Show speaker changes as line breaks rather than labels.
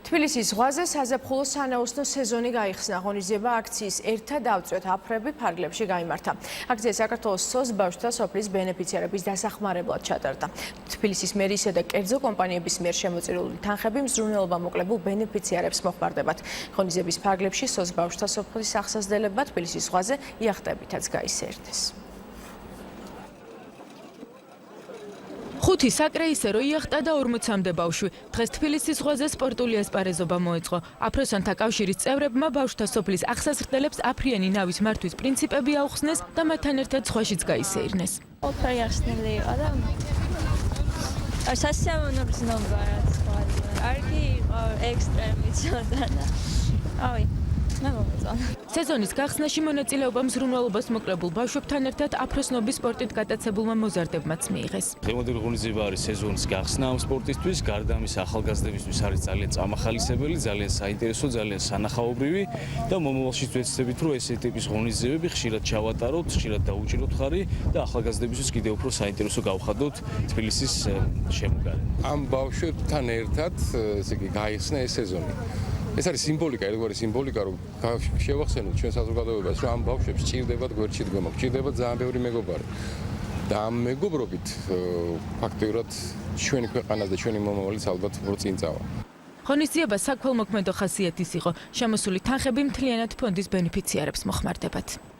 თბილისის ზღვაზე საზაფხულო სანაოსნო სეზონი გაიხსნა. ღონისძიება აქციის ერთად დავწვეთ აფრები ფარგლებში გაიმართა. აქცია საქართველოს SOS ბავშვთა სოფლის ბენეფიციარების დასახმარებლად ჩატარდა. თბილისის მერიისა და კერძო კომპანიების მიერ შემოწირული თანხები მზრუნველობა მოკლებულ ბენეფიციარებს მოხმარდებათ. ღონისძიების ფარგლებში SOS ბავშვთა სოფლის ახსასდელებმა თბილისის ზღვაზე იახტებითაც გაისერდეს.
ხუთი საკრეისერო იახტა და 40-მდე ბავშვი. დღეს თბილისის ზღვაზე სპორტული ასპარეზობა მოეწყო. აფროსანთა კავშირის წევრებმა ბავშვთა სოფლის ახსასრდელებს აფრიანი ნავის მართვის პრინციპები აუხსნეს და მათთან ერთად ზღვაშიც გაისეირნეს.
ყველაფერი ახსნილი იყო და სასიამოვნო გზნობა რაც ხვალ. კარგი იყო, ექსტრემი ცოტა და ავი.
სეზონის გახსნაში მონაწილეობა მზრუნველობას მოკლებულ ბავშვებთან ერთად აფროსნობის სპორტით გატაცებულმა მოზარდებმაც მიიღეს.
დღევანდელი ღონისძიება არის სეზონის გახსნა ამ სპორტისთვის, გარდა ამისა ახალგაზრდებისთვის არის ძალიან წამახალისებელი, ძალიან საინტერესო, ძალიან სანახაობრივი და მომავალში ვეცდებით, რომ ესეთი ტიპის ღონისძიებები ხშირად ჩავატაროთ, ხშირად დაუჭიროთ ხარი და ახალგაზრდებისთვის კიდევ უფრო საინტერესო გავხადოთ თბილისის შემოგარენ.
ამ ბავშვებთან ერთად, ესე იგი, გაიხსნა ეს სეზონი. ეს არის სიმბოლიკა, ერთგვარი სიმბოლიკა, რომ შევახსენოთ ჩვენ საზოგადოებას, რომ ამ ბავშვებს სჭირდებათ გვერდში დგომა, სჭირდებათ ძალიან ბევრი მეგობარი. და ამ მეგობრობით ფაქტიურად ჩვენი ქვეყანა და ჩვენი მომავალიც ალბათ უფრო წინ წავა.
ღონისძიება საქველმოქმედო ხასიათის იყო. შემოსული თანხები მთლიანად ფონდის ბენეფიციარებს მოხმარდებათ.